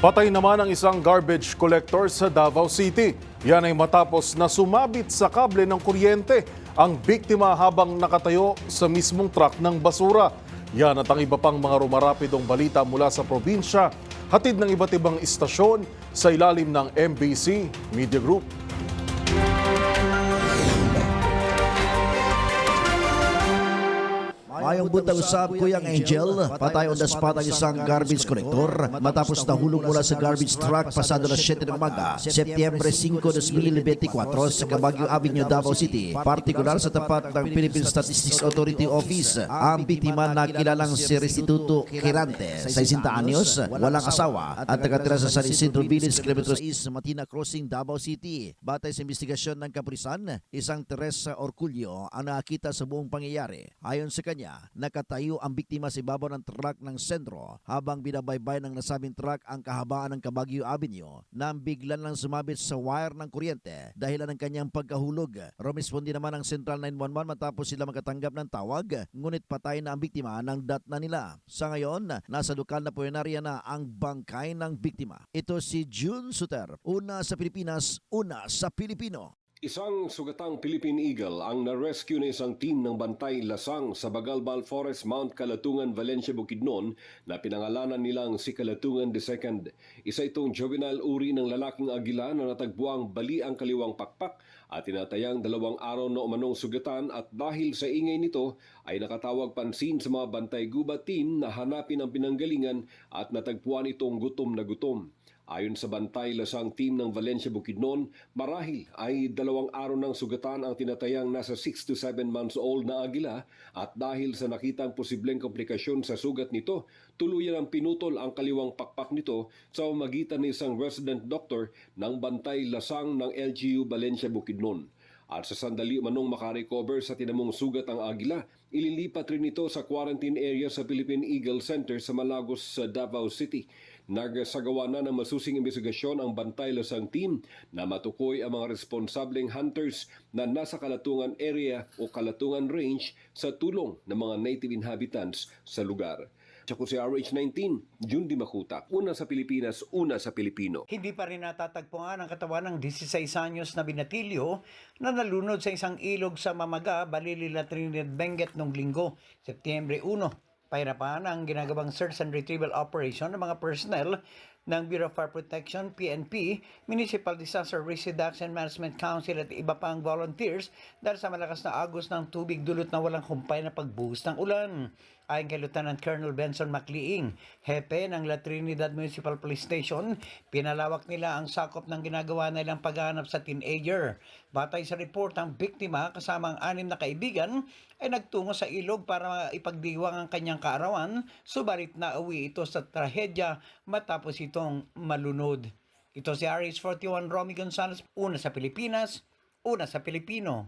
Patay naman ang isang garbage collector sa Davao City. Yan ay matapos na sumabit sa kable ng kuryente ang biktima habang nakatayo sa mismong truck ng basura. Yan at ang iba pang mga rumarapidong balita mula sa probinsya, hatid ng iba't ibang istasyon sa ilalim ng MBC Media Group. Mayong buntag usab Kuyang Angel, patay on the spot ang isang garbage collector matapos nahulog mula sa garbage truck pasado alas 7 ng umaga, Setyembre 5, 2024 sa Cabaguio Avenue, Davao City, partikular sa tapat ng Philippine Statistics Authority Office. Ang biktima na kilalang si Restituto Quirante, 60 anyos, walang asawa at tagatira sa San Isidro Village, kilometros East, Matina Crossing, Davao City. Batay sa investigasyon ng kapulisan, isang Teresa Orculio ang nakakita sa buong pangyayari. Ayon sa kanya, nakatayo ang biktima sa ibabaw ng truck ng sentro habang binabaybay ng nasabing truck ang kahabaan ng Cabaguio Avenue nang biglan lang sumabit sa wire ng kuryente dahilan ng kanyang pagkahulog. Rumispondi naman ang Central 911 matapos sila makatanggap ng tawag, ngunit patay na ang biktima ng datna nila. Sa ngayon, nasa lokal na punerarya na ang bangkay ng biktima. Ito si June Suter, una sa Pilipinas, una sa Pilipino. Isang sugatang Philippine Eagle ang na-rescue ng isang team ng Bantay Lasang sa Bagalbal Forest, Mount Calatungan, Valencia, Bukidnon na pinangalanan nilang si Calatungan II. Isa itong juvenile uri ng lalaking agila na natagpuang bali ang kaliwang pakpak at tinatayang 2 araw na umanong sugatan, at dahil sa ingay nito ay nakatawag pansin sa mga Bantay Gubat team na hanapin ang pinanggalingan at natagpuan itong gutom na gutom. Ayon sa Bantay Lasang team ng Valencia Bukidnon, marahil ay 2 araw ng sugatan ang tinatayang nasa 6 to 7 months old na agila, at dahil sa nakitang posibleng komplikasyon sa sugat nito, tuluyan ang pinutol ang kaliwang pakpak nito sa pamamagitan ng isang resident doctor ng Bantay Lasang ng LGU Valencia Bukidnon. At sa sandali manong makarecover sa tinamong sugat ang agila, ililipat rin ito sa quarantine area sa Philippine Eagle Center sa Malagos sa Davao City. Nagsagawa na ng masusing investigasyon ang Bantay Lasang team na matukoy ang mga responsableng hunters na nasa Kalatungan area o Kalatungan Range sa tulong ng mga native inhabitants sa lugar. Ako si RH19, June Di Makuta, una sa Pilipinas, una sa Pilipino. Hindi pa rin natatagpuan ang katawan ng 16 anyos na binatilyo na nalunod sa isang ilog sa Mamaga, Balilila, Trinidad, Benguet noong linggo, Setyembre 1. Pahirapan ang ginagawang search and retrieval operation ng mga personnel ng Bureau of Fire Protection, PNP, Municipal Disaster Risk Reduction Management Council at iba pang volunteers dahil sa malakas na agos ng tubig dulot na walang humpay na pagbuhos ng ulan. Ayon kay Lieutenant Colonel Benson Macliing, hepe ng La Trinidad Municipal Police Station, pinalawak nila ang sakop ng ginagawa nilang paghahanap sa teenager. Batay sa report, ang biktima kasama ang 6 na kaibigan ay nagtungo sa ilog para ipagdiwang ang kanyang kaarawan, subalit nauwi ito sa trahedya matapos itong malunod. Ito si RH41 Romy Gonzalez, una sa Pilipinas, una sa Pilipino.